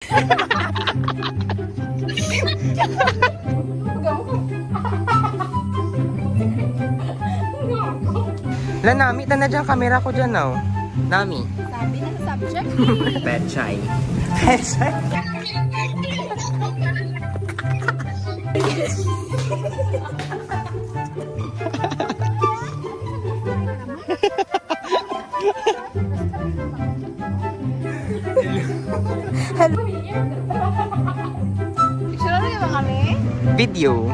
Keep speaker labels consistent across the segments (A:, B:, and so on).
A: La, Nami, na dyan, camera ko dyan, oh. Nami.
B: Sabi ng subject.
A: Petchay. Petchay.
B: Hello. Picture na naman kami.
A: Video.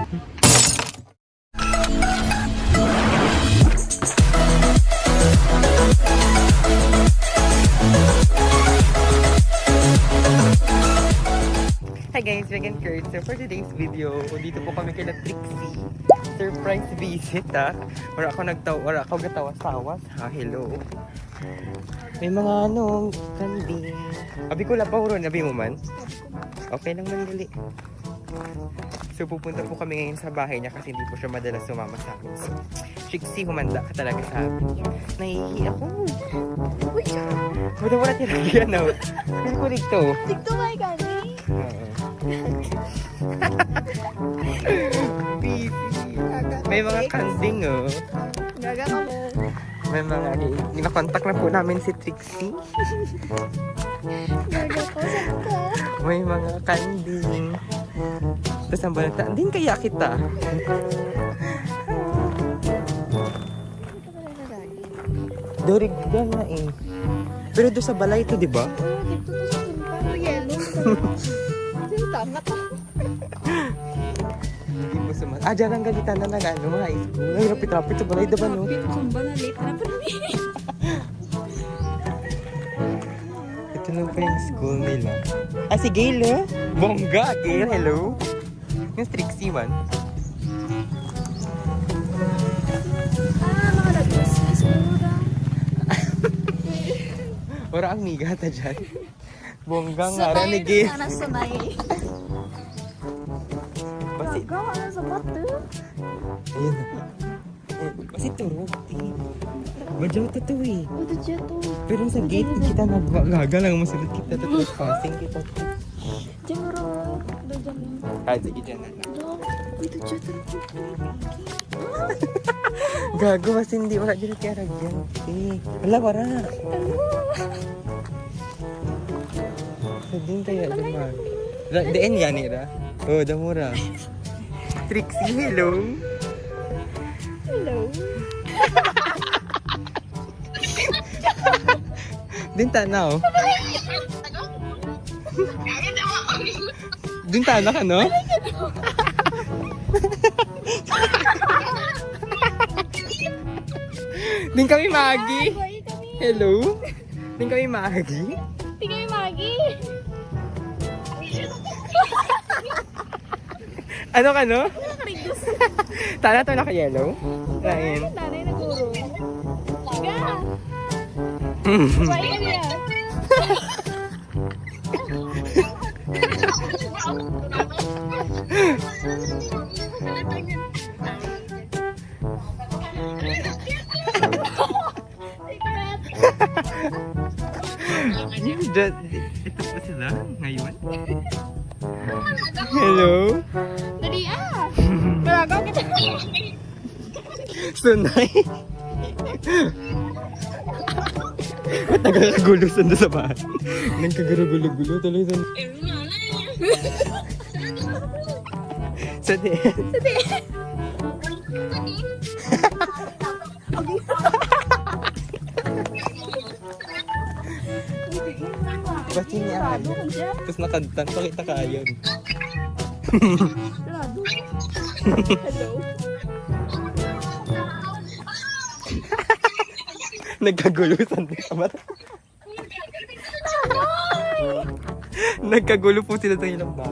A: Hi guys, Megan Kurt. So for today's video, dito po kami kay Trixie. Surprise visit ha. Wala ako gatawas-tawas ha. Hello. May mga kandi. Abi ko lang pa huron, abi mo man? Okay lang man gali. So pupunta po kami ngayon sa bahay niya kasi hindi po siya madalas sumama sa amin. So, Trixie, humanda ka talaga sa amin. Nahihi ako.
B: Uy,
A: Wala talaga yan o. Hindi ko dito.
B: dito ba kami?
A: Baby. May mga kanding oh.
B: Gaga ka mo.
A: May mga nakakontak na po namin si Trixie.
B: Gaga ko, saan ka?
A: May mga kanding. Tapos ang balata, din kaya kita. Dorig yan na eh. Pero doon sa balay ito, di ba?
B: Oo, dito to sa simpa. Yellow. Sino tama to?
A: Hindi po sumas. Dyan ang galitan na mga high school. Ay, rapit-rapit sa balay, diba no?
B: Kumba na late na pa rin.
A: Ito lang pa yung school nila. Si Gail eh. Bongga, Gail, hello. Yung Trixie man.
B: Mga nag-miss mura.
A: Ora ang miga ta dyan. Bongga nga rin ni Gail.
B: Sunay na sunay.
A: Basi,
B: Gawa na sa bato.
A: ayun na. Basi turog. Badyaw to to eh.
B: Ito dyan to.
A: Pero sa gate kita nagagaga lang masulot kita to trespassing kita.
B: Diyan mo rin. Diyan mo.
A: Sige dyan na lang.
B: Ito dyan to.
A: Gago mas hindi wala dyan kaya ragyan. Wala wala. Sa din kaya naman. Daan yan nira. Oh, damura. Trixie, hello.
B: Hello.
A: Din tanaw. Din tanaw ka no? Din kami Magi. Hello. Din kami Magi.
B: Tingnan yung Maggie.
A: Ano ka no?
B: Nakarigus.
A: Tana to naka-yellow? Lain.
B: Nanay naguro. Tiga. Baik niya.
A: Ito pa sila ngayon. Hello?
B: Dali Malagaw kita.
A: Sunay. Nagkakagulo sanda sa bahay. Nagkakagulo-gulo tuloy doon. Sadi. Basta niya. Tapos nakantang pakita ka yun.
B: Hello.
A: Nagkagulo sanda sa mata. Nagkagulo po sila sa ilang ba?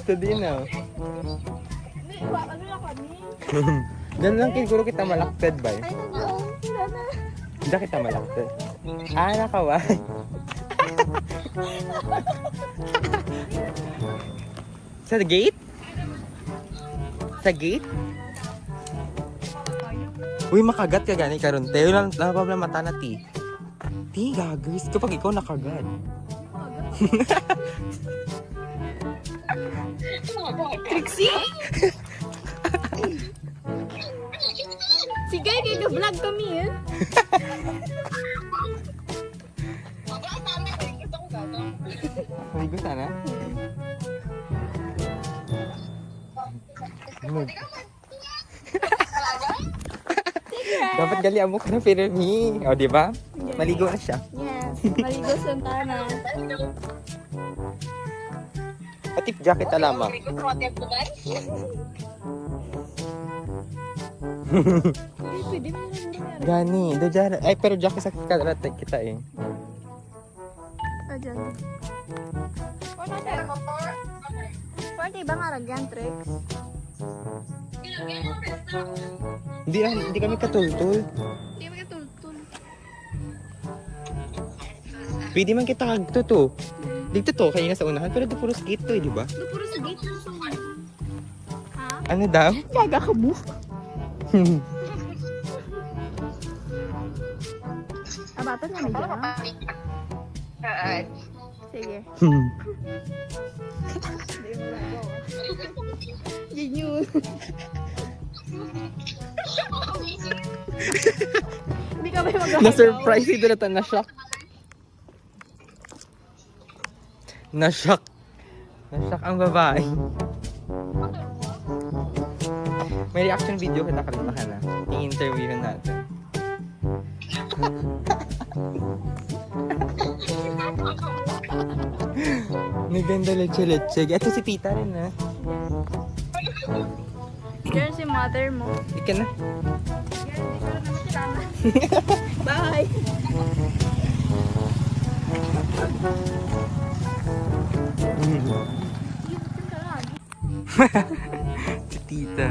A: Ito din ah. Diyan lang siguro kita malakted ba?
B: Ay, sila na.
A: Hindi kita malakted. Nakaway. Sa gate? Sa gate? Uy, makagat ka gani karon. Tayo lang problema mata na ti. Ti, gagers. Kapag ikaw nakagat.
B: Trixie? Sige, kaya-vlog kami eh.
A: Maligo sana? Dapat gali amo ka na pirmi. O, di ba? Maligo na siya.
B: Yes, maligo Santana.
A: Atip jacket na lamang.
B: Pwede mo lang
A: Gani, do dyan. Ay, pero jacket sa karatek kita eh.
B: Ayan. Pwede ba nga ragyan, Trix?
A: Hindi kami katultul.
B: Hindi mo katultul.
A: Pwede man kita kagto to. Dito to, kaya nga sa unahan, pero do puro skate to eh, di ba?
B: Ito puro sa gate na sa mga. Ha?
A: Ano daw?
B: Gaga ka mo. Abatan nga na dyan. Sige. Yun yun. Hindi ka ba yung mag-agaw?
A: Na-surprise si Dorota, na-shock. Na-shock. Na-shock ang babae. May reaction video kita kalimahan na. I-interview natin. May ganda leche-leche. Ito si Tita rin na.
B: Diyan si mother mo.
A: Ika na.
B: Bye!
A: Si Tita.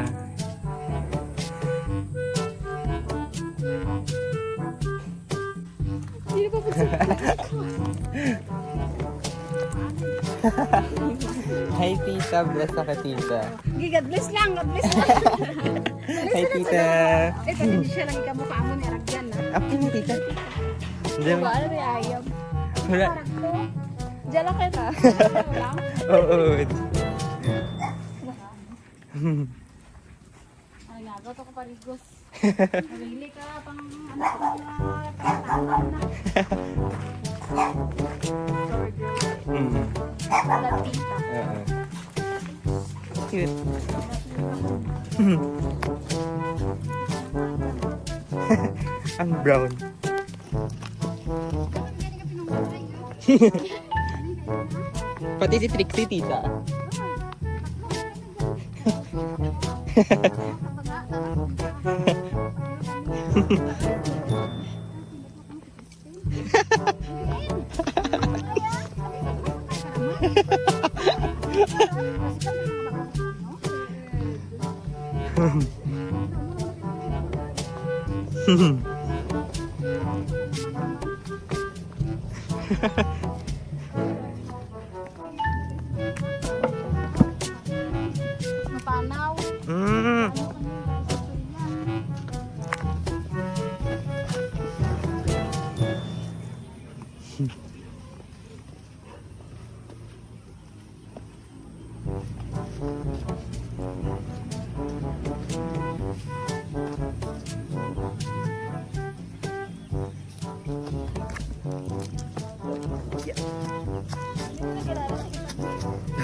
B: Sino pa po siya?
A: Hi Tita, bless ka Tita.
B: God bless lang, God bless lang.
A: Hi Tita.
B: Eh, pati siya lang ikamukha mo ni Aragyan na.
A: Ako na Tita. Hindi
B: Diba, ano may ayam?
A: Wala.
B: Diyan lang kita. Wala.
A: Oo.
B: Ay, nagaw to ko parigos. Marili ka, pang ano ka na. Latita.
A: Oo. Cute. Ang brown. Pati si Trixie, Tita.
B: Mapanaw.
A: Mm.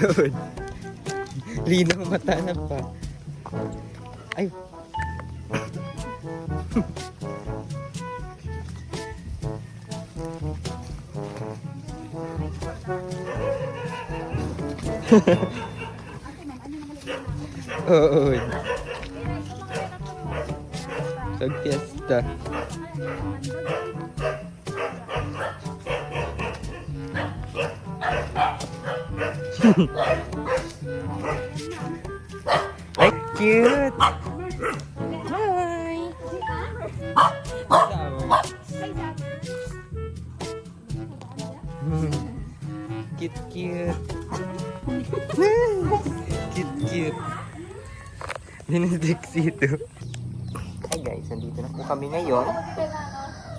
A: Doon. Linaw mata na pa. Ay. Oo. Pag fiesta. Ay, cute! Hi! Cute, cute. Cute, cute. Dinidiksi ito. Hi guys, nandito na po kami ngayon.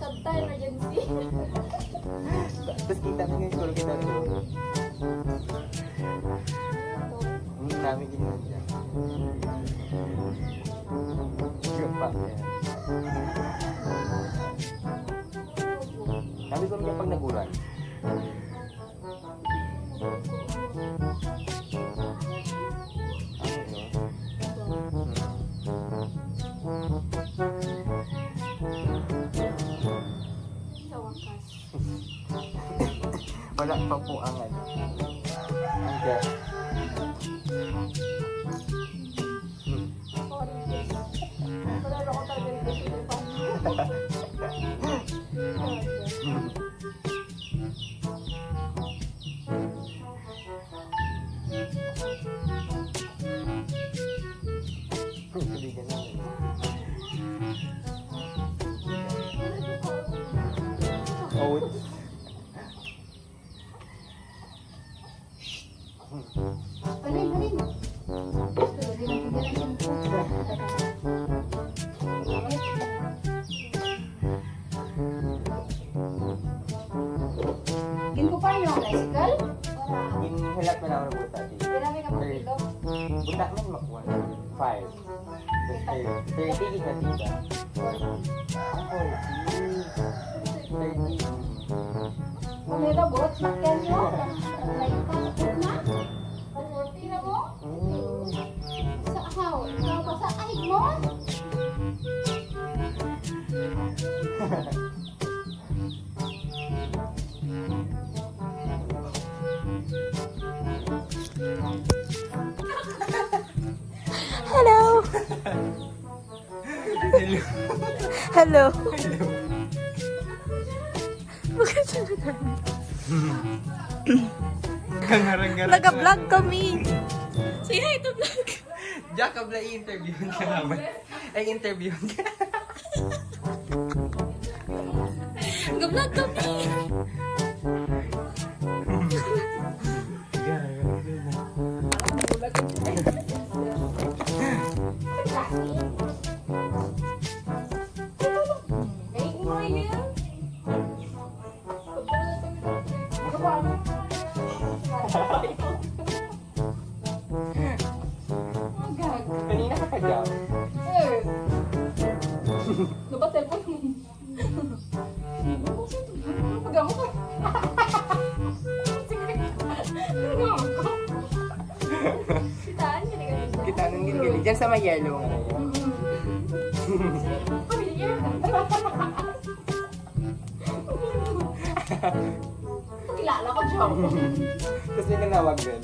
B: Subtile emergency.
A: Tapos kita ko yung school kita ito. Hindi namin ginawa dyan. Yung pa. Sabi ko niya pag nagulan.
B: Sa wakas.
A: Wala pa po ang ano. Ang gas.
B: Wala na ako talaga dito sa
A: Hindi ka na. Oats.
B: Halin, halin. Gin ko pa yung tricycle? Para
A: Inhalat mo na ako ng buta.
B: marami ka pagkilo.
A: Buta man makuha. 5. 30 gig na tita. Ako. 30.
B: Kumita bot, sakyan mo. Like ka, na? Pag-40 na mo? Sa akaw. Ikaw pa sa ahig mo?
C: Hello. Hello. Bakit siya
A: Kangarang-garang.
C: Nag-vlog kami. Say hi to vlog.
A: Jacob na i-interview ka naman. Ay, interview ka.
C: Nag-vlog kami.
A: Kanina ka kagaw.
B: Lupa telepon mo. Pagamo ka. Sitaan ka na ganun.
A: Kita nung gilgili. Diyan sa may yellow nga na yan.
B: Familiar. Kilala ko siya.
A: Tapos may nanawag din.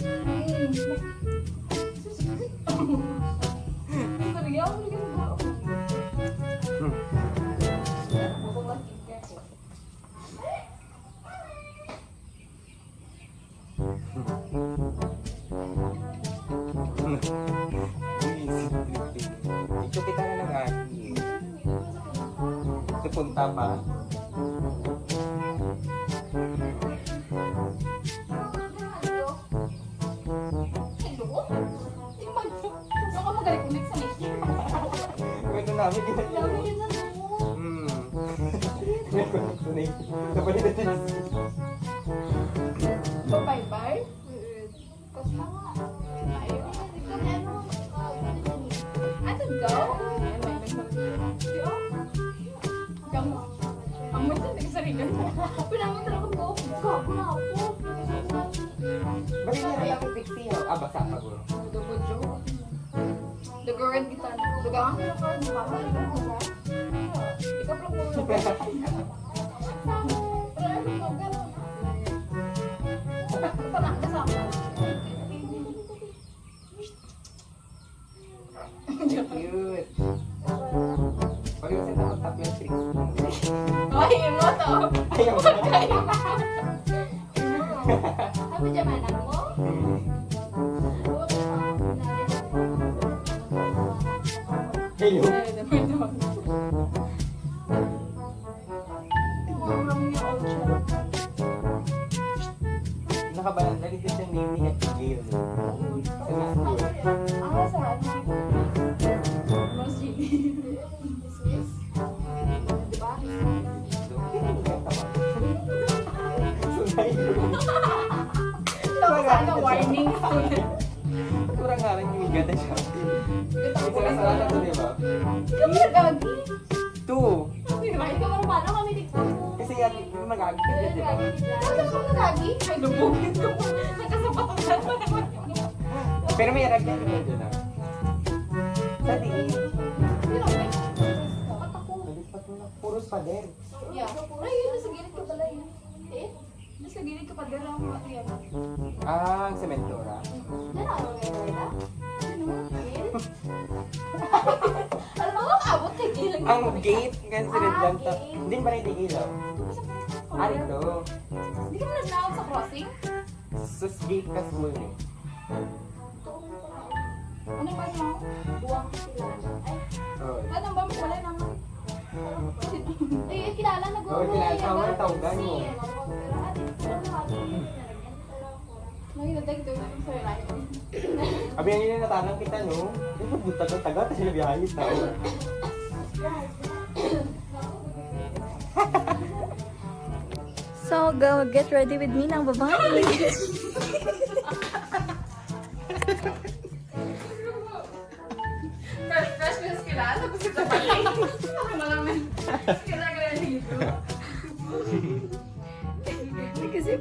B: Serial, hindi ka ba?
A: Ito kita na ng aki. Ito punta pa. Kwento namin ginagawa. May connect. Sabay na din.
B: Bye-bye. Basta nga. Ayaw. I could go. Ang mga nagsaringan. Pinangan ako go. Gago na ako.
A: Bakit niya nalang pixie? Ah, basa pa guro.
B: Double joke. Daguran kita. Dagangan ko na ka. Ikaw lang mo.
A: Cute. Pag yung senta mag-tap yung tricks.
B: Ay, mo to.
A: Ayaw mo.
B: Sabi dyan anak mo?
A: Hello. Nakabalan na rin siyang name ni Ate Gail. Sa school.
B: Ah, saan?
A: ganda siya.
B: Ito
A: Isa lang sa akin to, di ba?
B: Kami gagi.
A: 2.
B: Ikaw marumano kami TikTok.
A: Kasi yan, mag-agad yan, di ba?
B: Ano ka na gagi? Ay, lubugin ko po. Nagkasapatok na naman.
A: Pero may aragyan ko dyan ah. Sa tingin.
B: Pero okay. Ba't ako?
A: Nalipat mo na. Puros pa din.
B: Yeah. Ay, yun, nasa gilid ka pala yun. Eh? Nasa gilid ka pa din ang mga yan.
A: Ah, ang sementora.
B: Diyan ako ngayon, Rita. Ano? Gilid? Alam mo, abot kay gilid.
A: Ang gate, kasi red lang to.
B: gate.
A: Hindi ba rin ilaw? Ah, ito.
B: Hindi ka pala sinawag sa crossing?
A: Sus gate ka school eh.
B: Ano ba niyo? Buwang sila. Ay,
A: Oo.
B: ano ba? Wala naman. Eh, kilala na
A: Oo, kilala. Tawag, tawagan mo.
B: Nahiladag doon natin sa lahat.
A: Abi yan yung natanong kita, no? Yung pagbunta ng taga, tapos sinabihan yung tao.
C: So, go get ready with me ng babae.
B: Fresh na kilala. Gusto sa pala. Ako na namin. Kilala na dito.
C: Kasi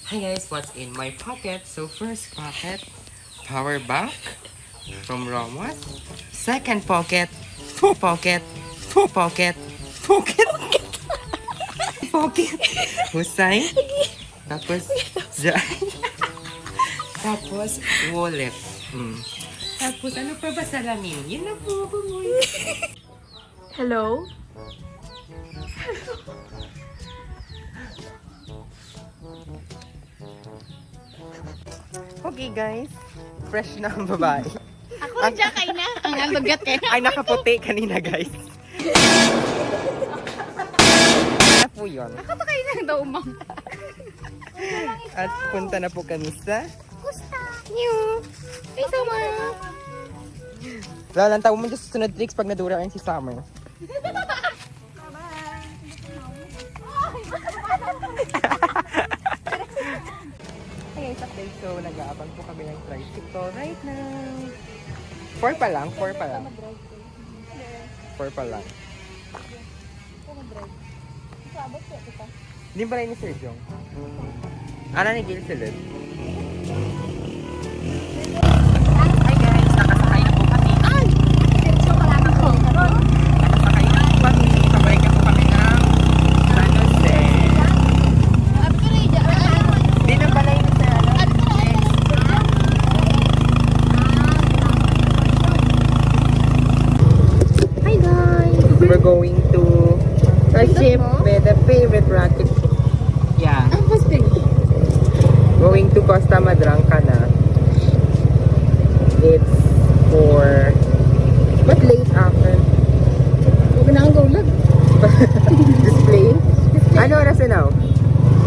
A: Hi guys, what's in my pocket? So first pocket, power bank from Ramos. Second pocket, pocket, pocket, pocket, pocket, Husay. Tapos, tapos, wallet. Tapos, ano pa ba salamin? Yun na po, bumoy.
C: hello?
A: Okay guys, fresh na ang babae.
B: Ako dyan kayo na. Ang alugat kayo.
A: Ay, nakaputi kanina guys. Ano po yun?
B: Ako pa kayo na daw, ma'am.
A: At punta na po kami sa
B: Gusta. New. Hey, Summer.
A: Lalang tawag mo dyan sa sunod tricks pag nadura kayo si Summer. Hey guys, update. So, nag-aabang po kami ng tricycle right now. 4 pa lang, 4 pa lang. 4 pa lang. Hindi ba rin ni Sir Jong? Ano ni Gil Silid? Hi guys, nakasakay na po kami. Ay! Nakasakay na po kami. Pabalik na po kami ng San Jose. Di nang balay ni Sir.
C: Hi guys!
A: We're going to a ship with a favorite rocket ship. Yeah.
C: Ang mas big.
A: Going to Costa Madranca na. It's for... But late after.
C: Huwag na ang gaulag.
A: Display? Ano oras na now?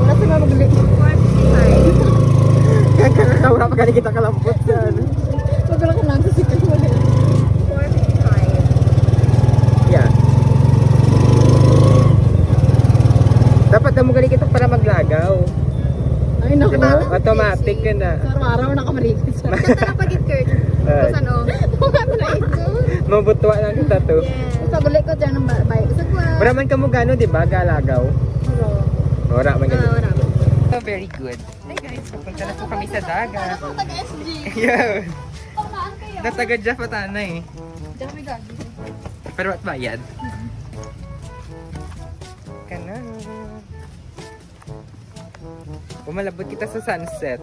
C: Wala sa mga magali. 45.
A: Kakakawala pa gani kita kalampot sa ano.
C: Huwag lang ka lang sa sikat mo. 45.
A: Yeah. Dapat na mo gani kita para maglagaw.
C: Ay, naku.
A: Diba? Automatic ka na.
C: Sa araw-araw nakamarikis.
B: Ganda na pagit, Kurt.
A: Uh,
B: Ano?
C: Ano na ito?
A: mabutwa lang kita to.
C: Sa gulit ko dyan ng bike. Sa kwa.
A: Wala man ka mo gano, di ba? Galagaw. Wala man gano.
C: Wala.
A: Oh, very good. Hey guys, pupunta na po kami sa dagat.
B: Ako taga-SG.
A: Yeah.
B: Pamaan kayo.
A: Natagadya pa tanay.
B: Diyan kami gagi.
A: Pero at bayad? Kana. Pumalabot kita sa sunset.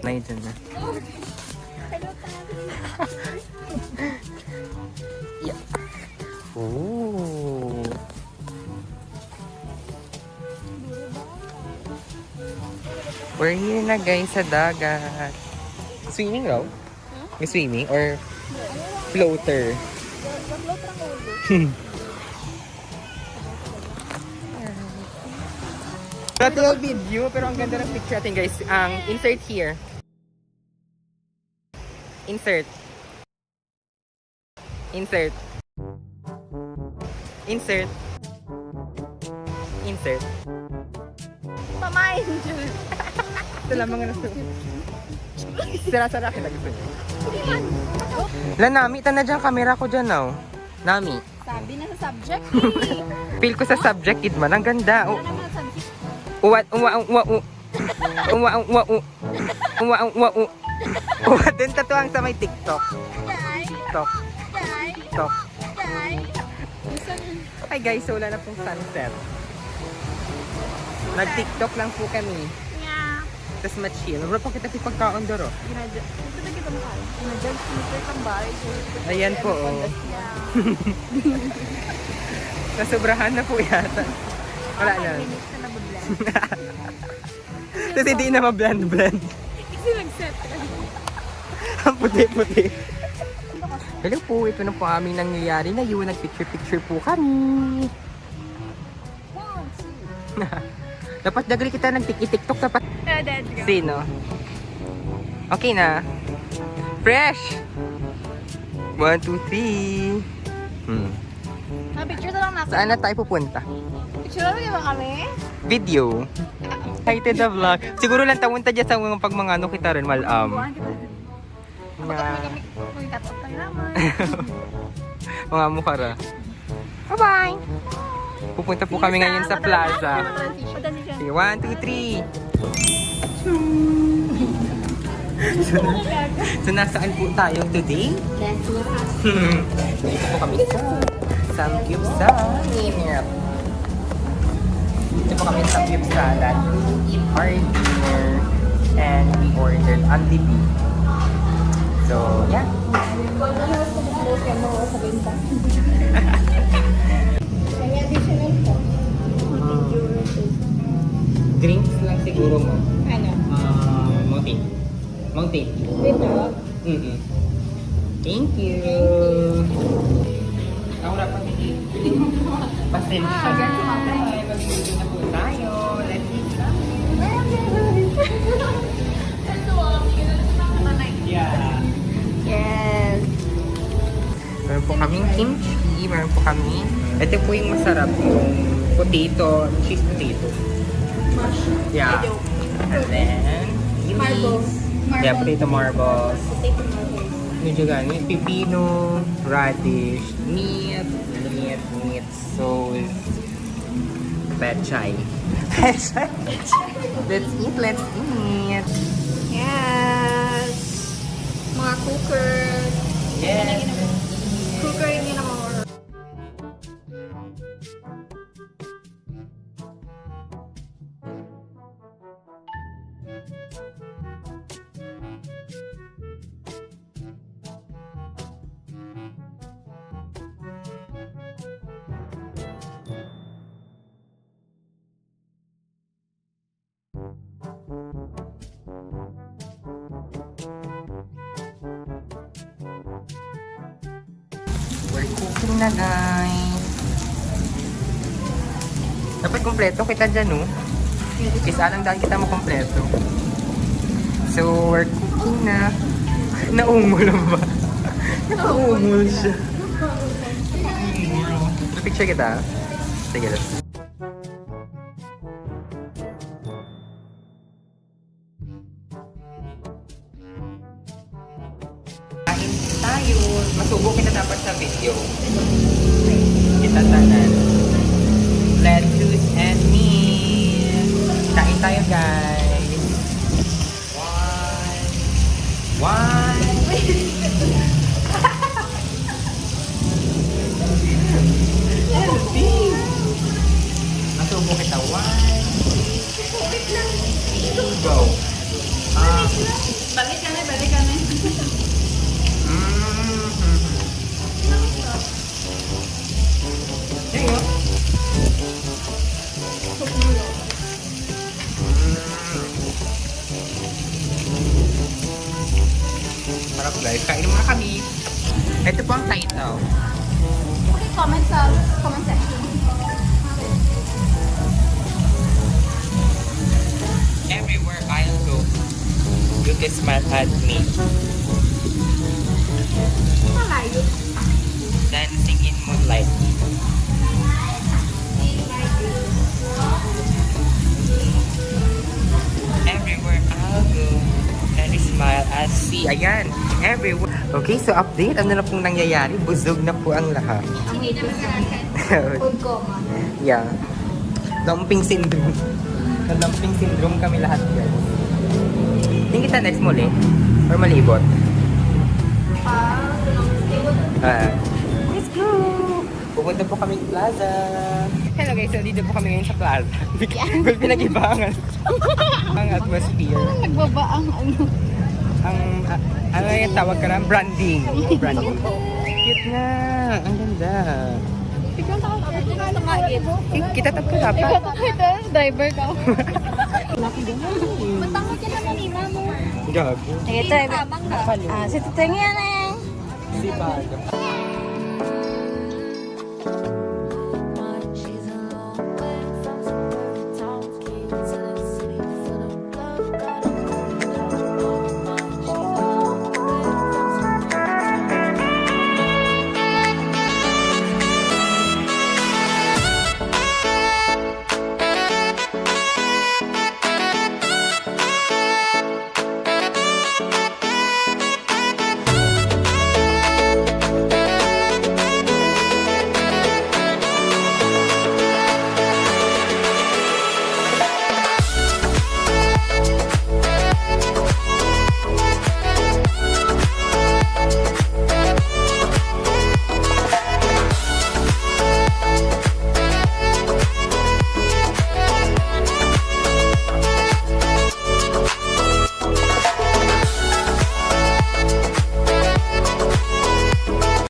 A: Nay, dyan na. Yeah. Ooh. We're here na guys sa dagat. Swimming raw? May swimming or floater? Dati yung video, pero ang ganda ng picture natin guys. Ang insert here. Insert. Insert. Insert. insert?
C: Pamain.
A: Ito lang mga naso. Sira-sara akin na gusto niyo. La, Nami, ito na dyan, camera ko dyan, oh. Nami.
C: Sabi na sa subject.
A: Feel ko sa subject, man. Ang ganda.
C: Ano naman sa subject?
A: Uwa, uwa, uwa, uwa. Uwa, uwa, uwa. Uwa, uwa, uwa. Uwa, dun tatuang sa may TikTok. TikTok. TikTok. Hi guys, so wala na pong sunset. Nag-TikTok lang po kami.
C: Yeah.
A: Tapos ma-chill. Wala pa kita pagkaon doro.
C: Ito na kita mo kayo. Inadjust meter kang bahay.
A: Ayan po, oh.
C: Yeah.
A: Nasobrahan na po yata. Wala na.
C: Minutes na nabablend.
A: Tapos hindi na ma-blend-blend.
C: Kasi nag-set.
A: Ang puti-puti. Hello po, ito na po aming nangyayari na yun. Nag-picture-picture po kami. Dapat dagli kita nag-tiktok dapat.
C: Let's go.
A: Sino? Okay na. Fresh! 1, 2, 3.
C: Picture na lang natin.
A: Saan na tayo pupunta?
C: Picture na lang ba kami?
A: Video. Excited na vlog. Siguro lang tawon ta dyan sa mga pag mga ano kita rin, malam.
C: Buwan kita.
A: Nga.
C: Kung itatot tayo naman.
A: Mga mukha ra. Bye-bye! Pupunta po kami ngayon sa plaza. Okay, 1, 2, 3. So, nasaan po tayo today? Dito po kami sa Samgyupsal. Dito po kami sa Samgyupsal to eat our dinner and we ordered only beef. So, yeah. Drinks lang siguro mo.
C: Ano?
A: Mountain. Mountain.
C: Dito?
A: Thank you. Ako na pa. Pasensya na. Mag-video na po tayo. Let's eat Yeah.
C: Yes.
A: Meron po kaming kimchi. Meron po kami. Ito po yung masarap. Yung potato. Cheese potato. Yeah. And then,
C: Marbles.
A: yeah, potato marbles. Medyo ganyan. Pipino, radish, meat, sauce, pechay. Pechay? Let's eat.
C: Yes. Mga cooker.
A: Yes.
C: Cooker yung ginagawa.
A: We're cooking na, guys. Dapat kompleto kita dyan, no? Isa lang dahil kita mo kompleto. So, we're cooking na. Naungol ba? Naungol siya. Picture kita. Sige, let's. Kain tayo. Masubo kita dapat sa video. Kita tanan. Lettuce and meat. Kain tayo, guys. One. Masubo kita. 1, 2, go.
C: Balik kami.
A: There you go. Marap guys, kain muna kami. Ito po ang title.
C: Okay, comment sa comment section.
A: Everywhere I'll go, you can smile at me.
C: Malayo.
A: Dancing in moonlight. City. Ayan, everywhere. Okay, so update. Ano na pong nangyayari? Busog na po ang lahat.
B: Food coma.
A: Yeah. Dumping syndrome. Dumping syndrome kami lahat guys. Tingin kita next muli? Or malibot? Let's go! Pupunta po kaming plaza. Hello guys, so dito po kami ngayon sa plaza. Pinag-ibangan ang atmosphere.
B: Nagbaba ang ano.
A: Ano yung tawag ka na? Branding. Branding. Cute nga. Ang ganda. Kita tap ka dapat.
B: Driver ka. Matangod ka naman ni Mamo.
A: Gago.
C: Ito, si Tito nga na yan.
A: Si Baga.